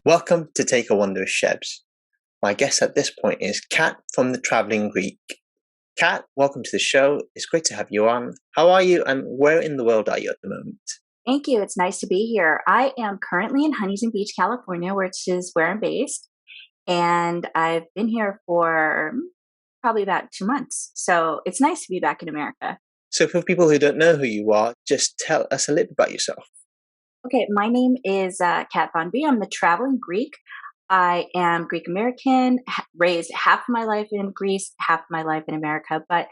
Welcome to Take a Wander with Shebs. My guest at this point is Kat from the Travelling Greek. Kat, welcome to the show. It's great to have you on. How are you and where in the world are you at the moment? Thank you. It's nice to be here. I am currently in Huntington Beach, California, which is where I'm based. And I've been here for probably about 2 months. So it's nice to be back in America. So, for people who don't know who you are, just tell us a little bit about yourself. Okay, my name is Kat Von B. I'm the traveling Greek. I am Greek American, raised half of my life in Greece, half of my life in America. But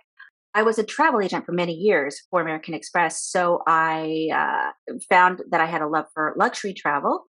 I was a travel agent for many years for American Express. So I found that I had a love for luxury travel.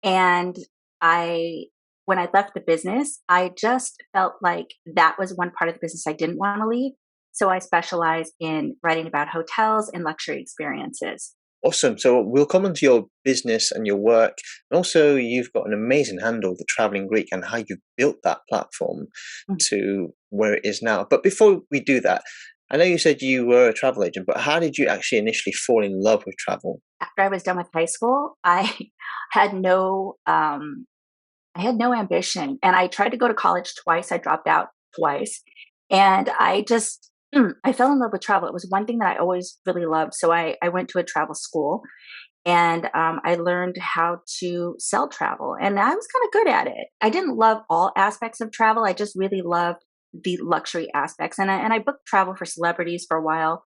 And I, when I left the business, I just felt like that was one part of the business I didn't want to leave. So I specialize in writing about hotels and luxury experiences. Awesome. So, we'll come into your business and your work. And also, you've got an amazing handle, the Travelling Greek, and how you built that platform Mm. to where it is now. But before we do that, I know you said you were a travel agent, but how did you actually initially fall in love with travel? After I was done with high school, I had no I had no ambition, and I tried to go to college twice. I dropped out twice, and I just I fell in love with travel. It was one thing that I always really loved. So I went to a travel school, and I learned how to sell travel, and I was kind of good at it. I didn't love all aspects of travel. I just really loved the luxury aspects, and I booked travel for celebrities for a while,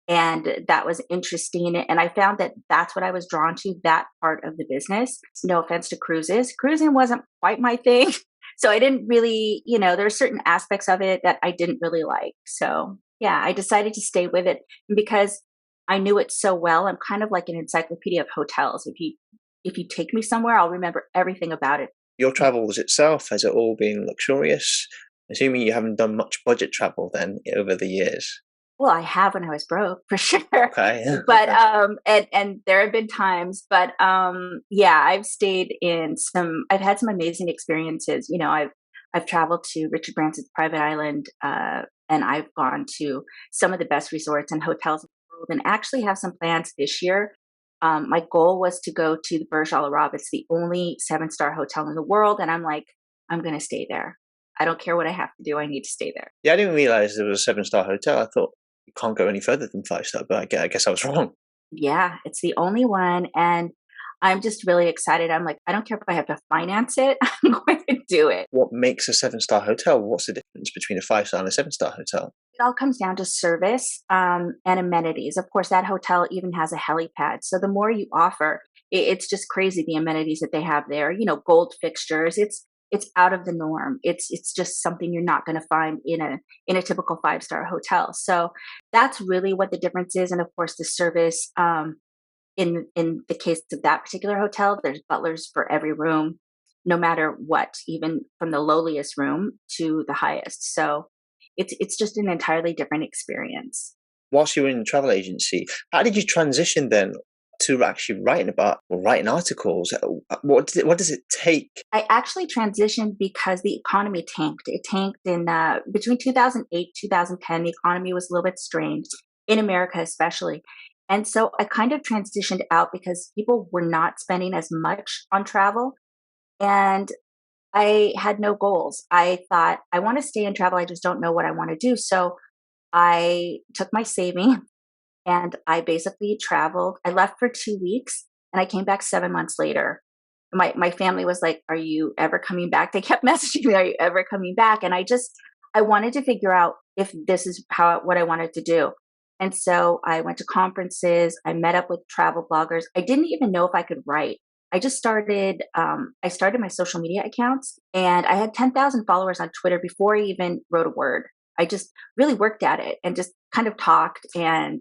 and that was interesting. And I found that that's what I was drawn to, that part of the business. No offense to cruises, cruising wasn't quite my thing. So I didn't really, there are certain aspects of it that I didn't really like. So yeah, I decided to stay with it. And because I knew it so well, I'm kind of like an encyclopedia of hotels. If you take me somewhere, I'll remember everything about it. Your travels itself, has it all been luxurious? Assuming you haven't done much budget travel then over the years. Well, I have when I was broke for sure. Okay. But and there have been times, but yeah, I've had some amazing experiences. I've traveled to Richard Branson's private island, and I've gone to some of the best resorts and hotels in the world, and actually have some plans this year. My goal was to go to the Burj Al Arab. It's the only seven-star hotel in the world, and I'm like, I'm going to stay there. I don't care what I have to do. I need to stay there. Yeah, I didn't realize there was a seven-star hotel. I thought you can't go any further than five-star, but I guess I was wrong. Yeah, it's the only one, and I'm just really excited. I'm like, I don't care if I have to finance it, I'm going to do it. What makes a seven-star hotel? What's the difference between a five-star and a seven-star hotel? It all comes down to service, and amenities. Of course, that hotel even has a helipad, so the more you offer, it's just crazy the amenities that they have there. Gold fixtures. It's out of the norm. It's just something you're not going to find in a typical five-star hotel. So that's really what the difference is. And of course, the service. In the case of that particular hotel, there's butlers for every room, no matter what, even from the lowliest room to the highest. So it's just an entirely different experience. Whilst you were in the travel agency, how did you transition then to actually writing about or writing articles? What does it take? I actually transitioned because the economy tanked. It tanked in between 2008 2010. The economy was a little bit strained in America, especially. And so I kind of transitioned out because people were not spending as much on travel. And I had no goals. I thought, I want to stay in travel. I just don't know what I want to do. So I took my savings and I basically traveled. I left for 2 weeks and I came back 7 months later. My family was like, "Are you ever coming back?" They kept messaging me, "Are you ever coming back?" And I wanted to figure out if this is what I wanted to do. And so I went to conferences. I met up with travel bloggers. I didn't even know if I could write. I just started. I started my social media accounts, and I had 10,000 followers on Twitter before I even wrote a word. I just really worked at it and just kind of talked and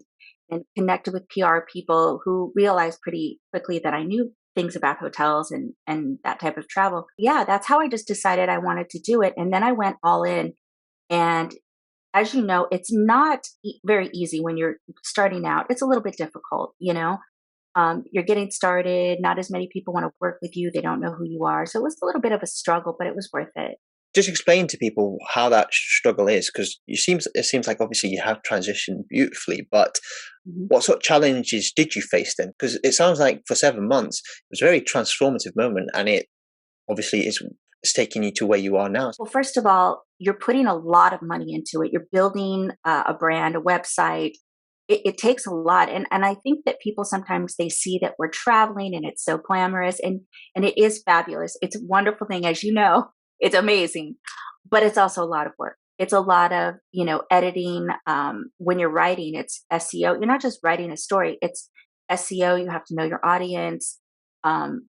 connected with PR people who realized pretty quickly that I knew things about hotels and that type of travel. Yeah, that's how I just decided I wanted to do it. And then I went all in. And as you know, it's not very easy when you're starting out. It's a little bit difficult. You're getting started. Not as many people want to work with you. They don't know who you are. So it was a little bit of a struggle, but it was worth it. Just explain to people how that struggle is, because it seems like obviously you have transitioned beautifully, but Mhm. what sort of challenges did you face then? Because it sounds like for 7 months it was a very transformative moment, and it obviously it's taking you to where you are now. Well, first of all, you're putting a lot of money into it. You're building a brand, a website. It takes a lot, and I think that people sometimes they see that we're traveling and it's so glamorous, and it is fabulous. It's a wonderful thing, as you know. It's amazing, but it's also a lot of work. It's a lot of editing. When you're writing, it's SEO. You're not just writing a story. It's SEO. You have to know your audience.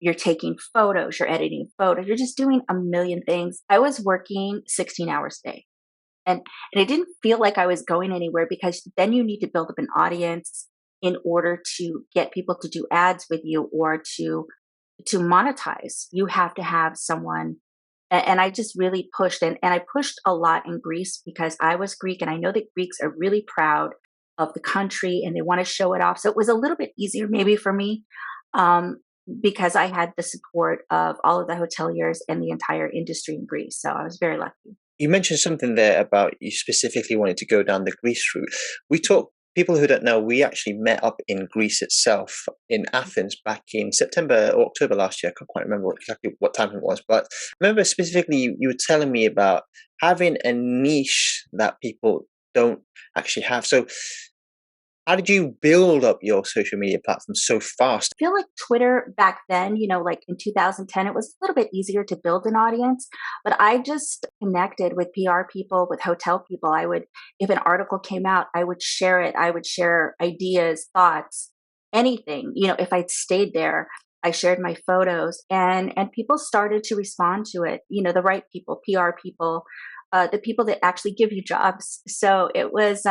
You're taking photos. You're editing photos. You're just doing a million things. I was working 16 hours a day, and it didn't feel like I was going anywhere because then you need to build up an audience in order to get people to do ads with you or to monetize. You have to have someone, and I just really pushed, and I pushed a lot in Greece because I was Greek, and I know that Greeks are really proud of the country and they want to show it off. So it was a little bit easier maybe for me, um, because I had the support of all of the hoteliers and the entire industry in Greece. So I was very lucky. You mentioned something there about you specifically wanted to go down the Greece route. We talk, people who don't know, we actually met up in Greece itself in Athens back in September or October last year. I can't quite remember exactly what time it was, but I remember specifically you were telling me about having a niche that people don't actually have. So how did you build up your social media platform so fast? I feel like Twitter back then, like in 2010, it was a little bit easier to build an audience, but I just connected with PR people, with hotel people. I would, if an article came out, I would share it. I would share ideas, thoughts, anything. If I'd stayed there, I shared my photos, and people started to respond to it. The right people, PR people, the people that actually give you jobs. So it was.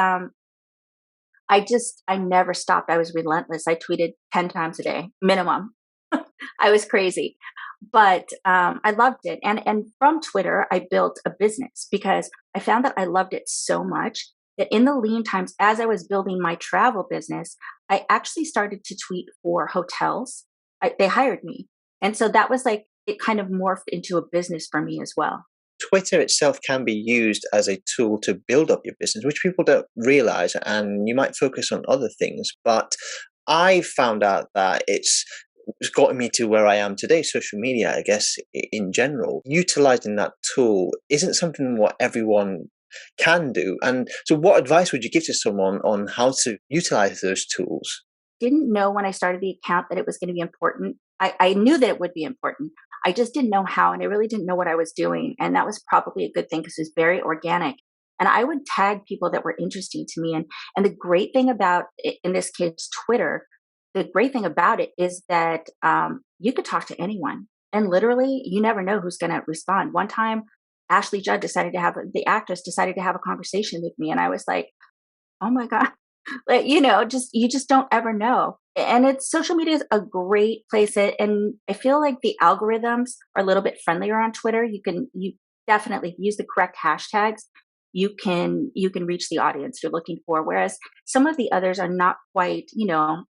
I never stopped. I was relentless. I tweeted 10 times a day, minimum. I was crazy, but I loved it. And from Twitter, I built a business because I found that I loved it so much that in the lean times, as I was building my travel business, I actually started to tweet for hotels. They hired me. And so that was like, it kind of morphed into a business for me as well. Twitter itself can be used as a tool to build up your business, which people don't realize, and you might focus on other things. But I found out that it's gotten me to where I am today, social media, I guess, in general. Utilizing that tool isn't something what everyone can do. And so, what advice would you give to someone on how to utilize those tools? Didn't know when I started the account that it was going to be important. I knew that it would be important. I just didn't know how, and I really didn't know what I was doing. And that was probably a good thing because it was very organic. And I would tag people that were interesting to me. And the great thing about, in this case, Twitter, the great thing about it is that you could talk to anyone. And literally, you never know who's going to respond. One time, Ashley Judd the actress decided to have a conversation with me. And I was like, oh my God. Like, just you just don't ever know. And it's social media is a great place, and I feel like the algorithms are a little bit friendlier on Twitter. You definitely use the correct hashtags, you can reach the audience you're looking for. Whereas some of the others are not quite,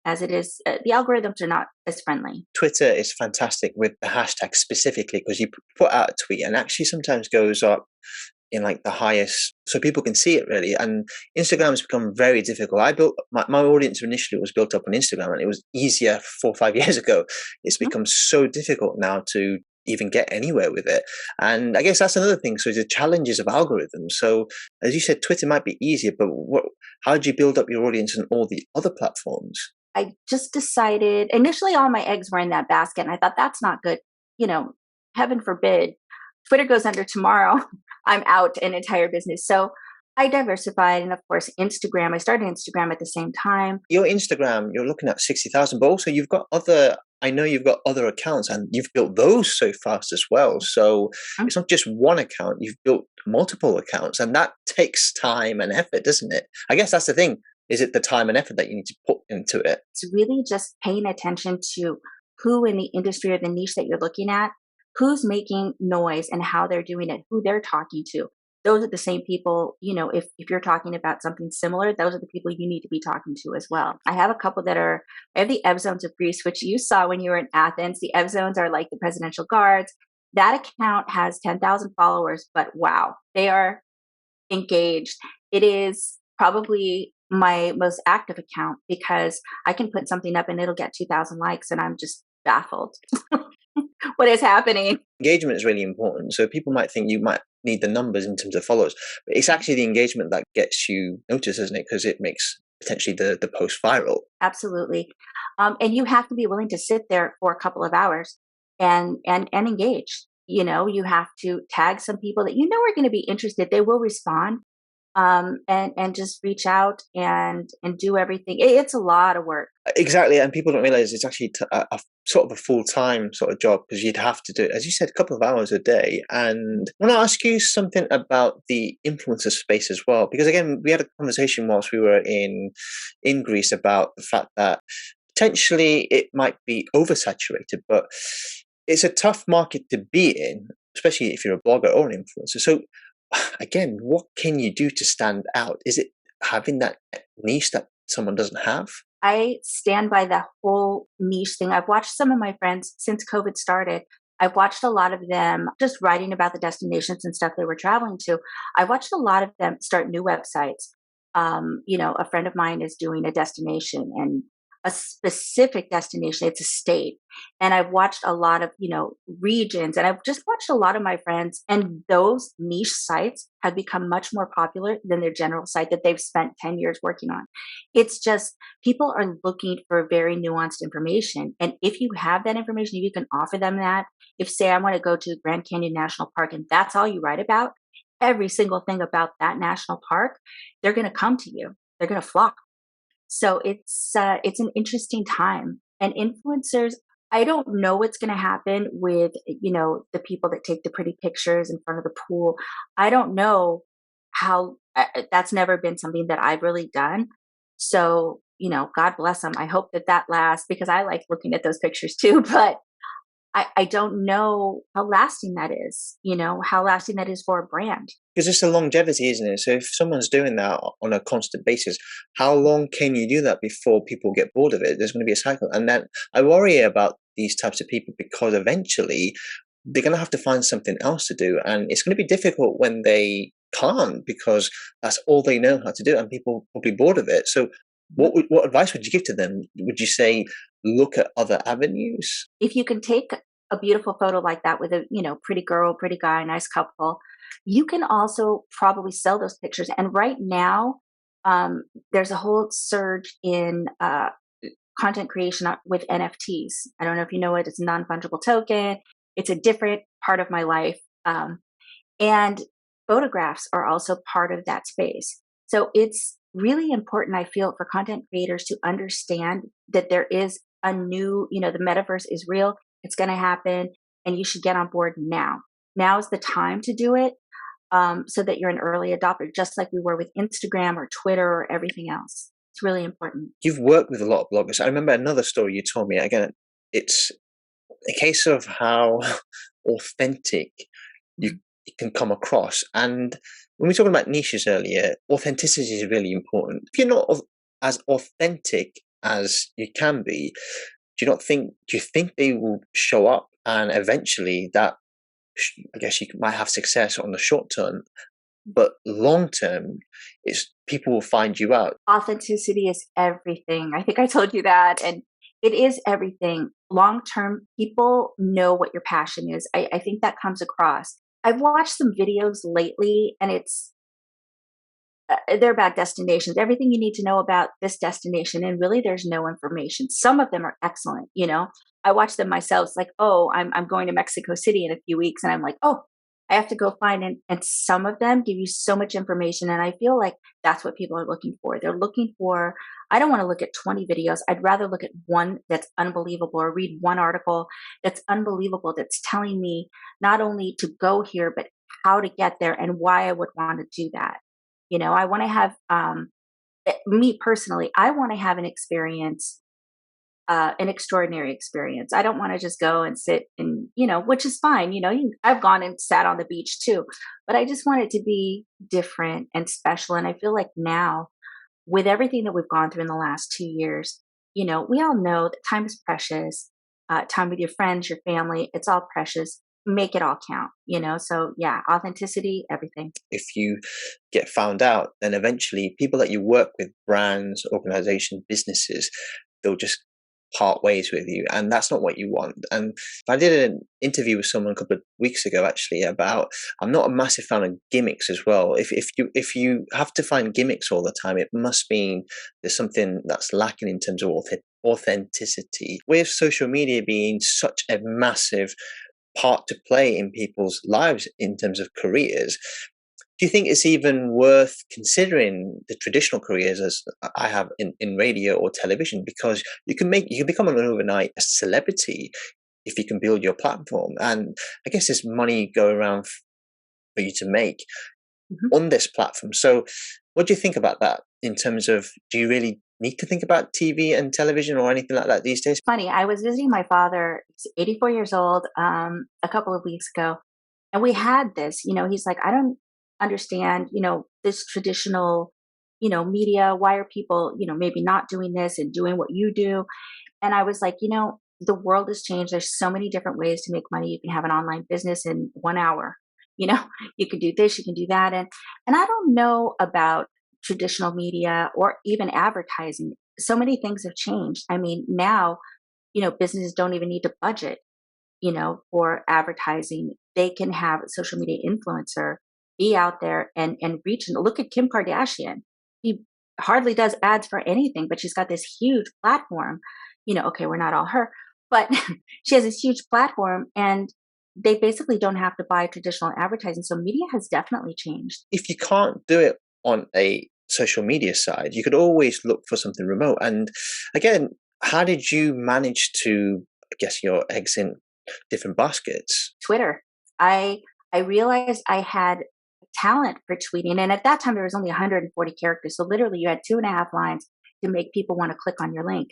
as it is. The algorithms are not as friendly. Twitter is fantastic with the hashtag specifically because you put out a tweet and actually sometimes goes up in like the highest, so people can see it really. And Instagram has become very difficult. I built my audience initially was built up on Instagram, and it was easier 4 or 5 years ago. It's become so difficult now to even get anywhere with it. And I guess that's another thing. So the challenges of algorithms. So as you said, Twitter might be easier, but how did you build up your audience on all the other platforms? I just decided initially all my eggs were in that basket, and I thought that's not good. Heaven forbid Twitter goes under tomorrow. I'm out an entire business. So I diversified, and of course, Instagram. I started Instagram at the same time. Your Instagram, you're looking at 60,000, but also you've got other. I know you've got other accounts, and you've built those so fast as well. So it's not just one account; you've built multiple accounts, and that takes time and effort, doesn't it? I guess that's the thing. Is it the time and effort that you need to put into it? It's really just paying attention to who in the industry or the niche that you're looking at, who's making noise and how they're doing it, who they're talking to. Those are the same people, if you're talking about something similar, those are the people you need to be talking to as well. I have a couple I have the Ev Zones of Greece, which you saw when you were in Athens. The Ev Zones are like the presidential guards. That account has 10,000 followers, but wow, they are engaged. It is probably my most active account because I can put something up and it'll get 2,000 likes, and I'm just baffled. what is happening. Engagement is really important. So people might think you might need the numbers in terms of followers, but it's actually the engagement that gets you noticed, isn't it? Because it makes potentially the post viral. Absolutely. And you have to be willing to sit there for a couple of hours and engage. You have to tag some people that you know are going to be interested. They will respond, and just reach out and do everything. It's a lot of work. Exactly, and people don't realize it's actually a sort of a full-time sort of job, because you'd have to do it, as you said, a couple of hours a day. And I want to ask you something about the influencer space as well, because again, we had a conversation whilst we were in Greece about the fact that potentially it might be oversaturated, but it's a tough market to be in, especially if you're a blogger or an influencer. So again, what can you do to stand out? Is it having that niche that someone doesn't have? I stand by the whole niche thing. I've watched some of my friends since COVID started. I've watched a lot of them just writing about the destinations and stuff they were traveling to. I watched a lot of them start new websites. A friend of mine is doing a destination and a specific destination. It's a state. And I've watched a lot of, regions, and I've just watched a lot of my friends, and those niche sites have become much more popular than their general site that they've spent 10 years working on. It's just people are looking for very nuanced information. And if you have that information, if you can offer them that, if say I want to go to Grand Canyon National Park and that's all you write about, every single thing about that national park, they're going to come to you. They're going to flock. So it's an interesting time. And influencers, I don't know what's going to happen with the people that take the pretty pictures in front of the pool. I don't know how that's never been something that I've really done. So God bless them. I hope that that lasts because I like looking at those pictures too. But I don't know how lasting that is. How lasting that is for a brand. Because it's a longevity, isn't it? So if someone's doing that on a constant basis, how long can you do that before people get bored of it? There's going to be a cycle. And then I worry about these types of people, because eventually they're going to have to find something else to do. And it's going to be difficult when they can't, because that's all they know how to do. And people will be bored of it. So what advice would you give to them? Would you say, look at other avenues? If you can take a beautiful photo like that with a pretty girl, pretty guy, nice couple, you can also probably sell those pictures. And right now, there's a whole surge in content creation with NFTs. I don't know if you know it. It's a non-fungible token. It's a different part of my life, and photographs are also part of that space. So it's really important, I feel, for content creators to understand that there is a new, the metaverse is real. It's going to happen, and you should get on board now. Now is the time to do it, so that you're an early adopter, just like we were with Instagram or Twitter or everything else. It's really important. You've worked with a lot of bloggers. I remember another story you told me. Again, it's a case of how authentic you can come across. And when we were talking about niches earlier, authenticity is really important. If you're not as authentic as you can be, do you think they will show up, and eventually that, I guess, you might have success on the short term, but long term, it's people will find you out. Authenticity is everything. I think I told you that. And it is everything. Long term, people know what your passion is. I think that comes across. I've watched some videos lately, and they're about destinations, everything you need to know about this destination. And really, there's no information. Some of them are excellent. I watch them myself. It's like, oh, I'm going to Mexico City in a few weeks. And I'm like, oh, I have to go find it. And some of them give you so much information. And I feel like that's what people are looking for. They're looking for, I don't want to look at 20 videos. I'd rather look at one that's unbelievable, or read one article that's unbelievable, that's telling me not only to go here, but how to get there and why I would want to do that. I want to have, me personally, I want to have an extraordinary experience. I don't want to just go and sit and, which is fine. I've gone and sat on the beach too, but I just want it to be different and special. And I feel like now, with everything that we've gone through in the last 2 years, we all know that time is precious. Time with your friends, your family, it's all precious. Make it all count. So yeah, authenticity, everything. If you get found out, then eventually people that you work with, brands, organizations, businesses, they'll just part ways with you, and that's not what you want. And I did an interview with someone a couple of weeks ago actually about, I'm not a massive fan of gimmicks as well. If you have to find gimmicks all the time, it must mean there's something that's lacking in terms of authenticity. With social media being such a massive part to play in people's lives in terms of careers, do you think it's even worth considering the traditional careers as I have in radio or television? Because you can become an overnight a celebrity if you can build your platform. And I guess there's money go around for you to make Mhm. on this platform. So what do you think about that in terms of, do you really need to think about TV and television or anything like that these days? Funny, I was visiting my father, he's 84 years old, a couple of weeks ago, and we had this, he's like, I don't understand, this traditional, media. Why are people, maybe not doing this and doing what you do? And I was like, the world has changed. There's so many different ways to make money. You can have an online business in 1 hour. You know, you can do this, you can do that. And I don't know about traditional media or even advertising. So many things have changed. I mean, now, businesses don't even need to budget, for advertising. They can have a social media influencer be out there and reach, and look at Kim Kardashian. She hardly does ads for anything, but she's got this huge platform. Okay, we're not all her, but she has this huge platform, and they basically don't have to buy traditional advertising. So media has definitely changed. If you can't do it on a social media side, you could always look for something remote. And again, how did you manage to, I guess, your eggs in different baskets? Twitter. I realized I had talent for tweeting, and at that time there was only 140 characters. So literally, you had 2.5 lines to make people want to click on your link.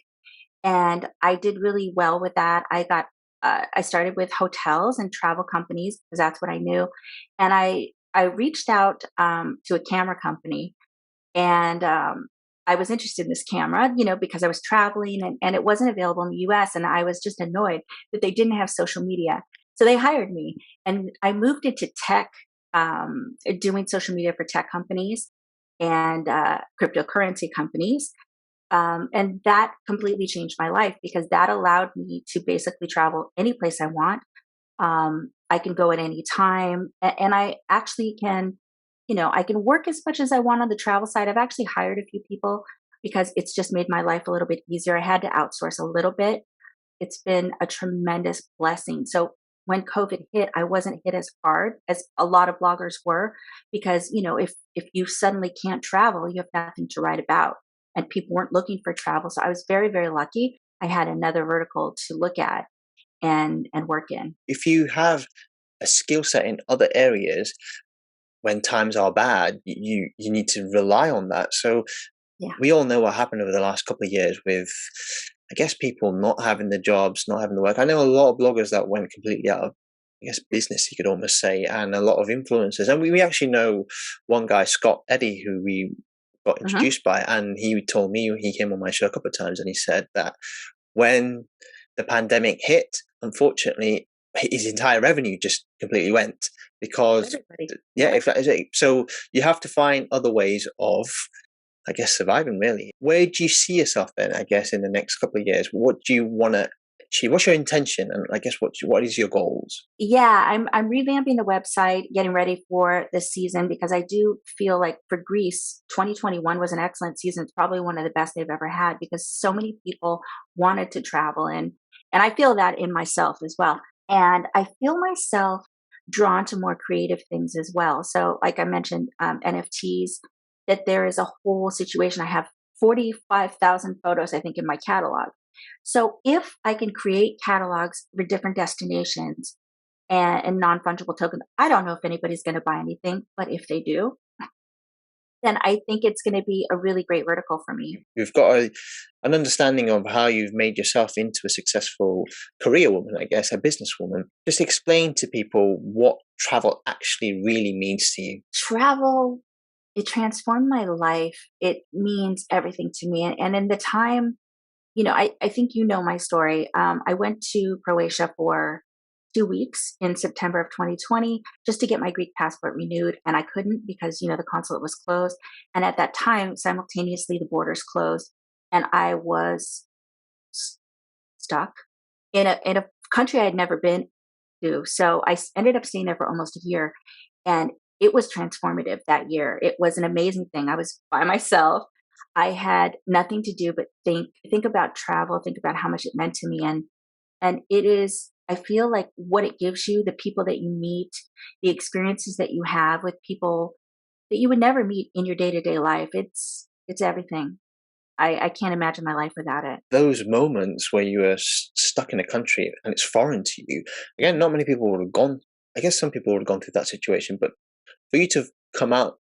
And I did really well with that. I started with hotels and travel companies because that's what I knew, and I reached out to a camera company, and I was interested in this camera, because I was traveling, and it wasn't available in the US. And I was just annoyed that they didn't have social media. So they hired me, and I moved into tech, doing social media for tech companies and cryptocurrency companies. And that completely changed my life because that allowed me to basically travel any place I want. I can go at any time, and I actually can, I can work as much as I want on the travel side. I've actually hired a few people because it's just made my life a little bit easier. I had to outsource a little bit. It's been a tremendous blessing. So when COVID hit, I wasn't hit as hard as a lot of bloggers were because, if you suddenly can't travel, you have nothing to write about, and people weren't looking for travel. So I was very, very lucky. I had another vertical to look at and work in. If you have a skill set in other areas, when times are bad, you need to rely on that. So Yeah. we all know what happened over the last couple of years with, I guess, people not having the jobs, not having the work. I know a lot of bloggers that went completely out of, I guess, business, you could almost say, and a lot of influencers. And we actually know one guy, Scott Eddy, who we got Hmm. introduced by, and he told me, he came on my show a couple of times, and he said that when the pandemic hit, unfortunately, his entire revenue just completely went because, Everybody. yeah, Yeah. if that is it. So you have to find other ways of, I guess, surviving really. Where do you see yourself then, I guess, in the next couple of years? What do you want to achieve? What's your intention? And I guess what is your goals? Yeah, I'm revamping the website, getting ready for this season because I do feel like for Greece, 2021 was an excellent season. It's probably one of the best they've ever had because so many people wanted to travel, and I feel that in myself as well. And I feel myself drawn to more creative things as well. So, like I mentioned, NFTs. That there is a whole situation. I have 45,000 photos, I think, in my catalog. So if I can create catalogs for different destinations and non-fungible tokens. I don't know if anybody's going to buy anything, but if they do, then I think it's going to be a really great vertical for me. You've got an understanding of how you've made yourself into a successful career woman, I guess, a businesswoman. Just explain to people what travel actually really means to you. Travel, it transformed my life. It means everything to me. And in the time, I think you know my story. I went to Croatia for 2 weeks in September of 2020 just to get my Greek passport renewed. And I couldn't because, the consulate was closed. And at that time, simultaneously, the borders closed. And I was stuck in a country I had never been to. So ended up staying there for almost a year, and it was transformative that year. It was an amazing thing. I was by myself. I had nothing to do but think about travel, think about how much it meant to me, and it is. I feel like what it gives you, the people that you meet, the experiences that you have with people that you would never meet in your day to day life. It's everything. I can't imagine my life without it. Those moments where you are stuck in a country and it's foreign to you, again, not many people would have gone. I guess some people would have gone through that situation, but for you to come out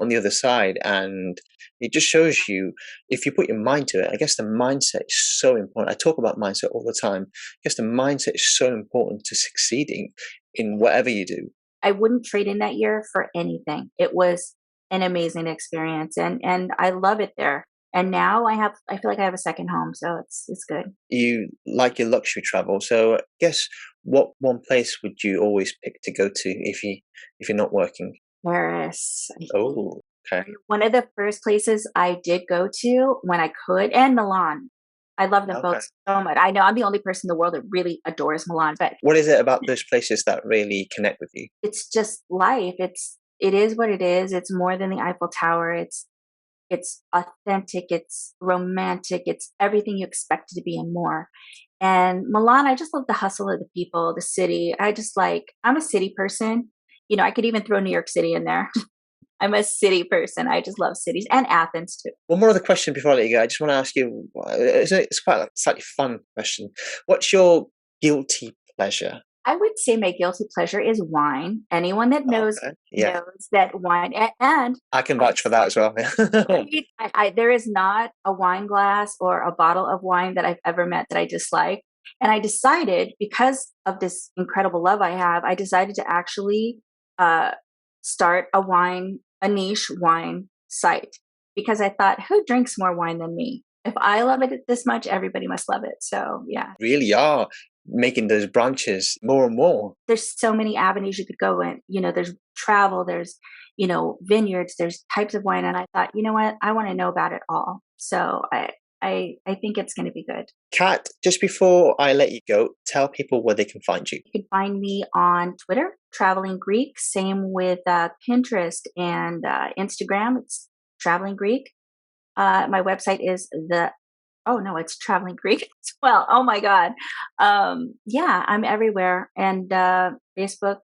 on the other side, and it just shows you, if you put your mind to it, I guess the mindset is so important. I talk about mindset all the time. I guess the mindset is so important to succeeding in whatever you do. I wouldn't trade in that year for anything. It was an amazing experience, and I love it there. And now I feel like I have a second home, so it's good. You like your luxury travel, so I guess what one place would you always pick to go to if you're not working? Paris. Oh, okay. One of the first places I did go to when I could, and Milan. I love them both Okay. so much. I know I'm the only person in the world that really adores Milan, but What is it about those places that really connect with you? it's just life. It is what it is. It's more than the Eiffel Tower. It's authentic, it's romantic, it's everything you expect it to be and more. And Milan, I just love the hustle of the people, the city. I'm a city person. I could even throw New York City in there. I'm a city person. I just love cities and Athens too. One more other question before I let you go. I just want to ask you, it's quite a slightly fun question. What's your guilty pleasure? I would say my guilty pleasure is wine. Anyone that knows Okay. Yeah, knows that wine, and I can I vouch for that as well. right? There is not a wine glass or a bottle of wine that I've ever met that I dislike. And I decided, because of this incredible love I have, I decided to actually uh, start a niche wine site, because I thought, who drinks more wine than me? If I love it this much, everybody must love it. So yeah, Really are making those branches more and more. there's so many avenues you could go in. There's travel, there's, vineyards, there's types of wine. And I thought, you know what? I want to know about it all. So I think it's going to be good. Kat, just before I let you go, tell people where they can find you. You can find me on Twitter, Traveling Greek. Same with Pinterest and Instagram. It's Traveling Greek. My website is it's Traveling Greek as well. Oh my God. Yeah, I'm everywhere. And Facebook,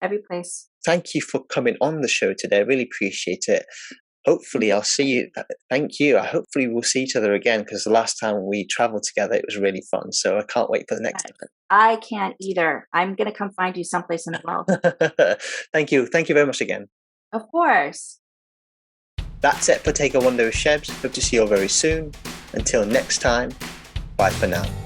every place. Thank you for coming on the show today. I really appreciate it. Hopefully, I'll see you. Thank you. Hopefully, we'll see each other again, because the last time we traveled together, it was really fun. So I can't wait for the next I can't either. I'm going to come find you someplace in the world. time. Thank you. Thank you very much again. Of course. That's it for Take a Wonder with Shebs. Hope to see you all very soon. Until next time, bye for now.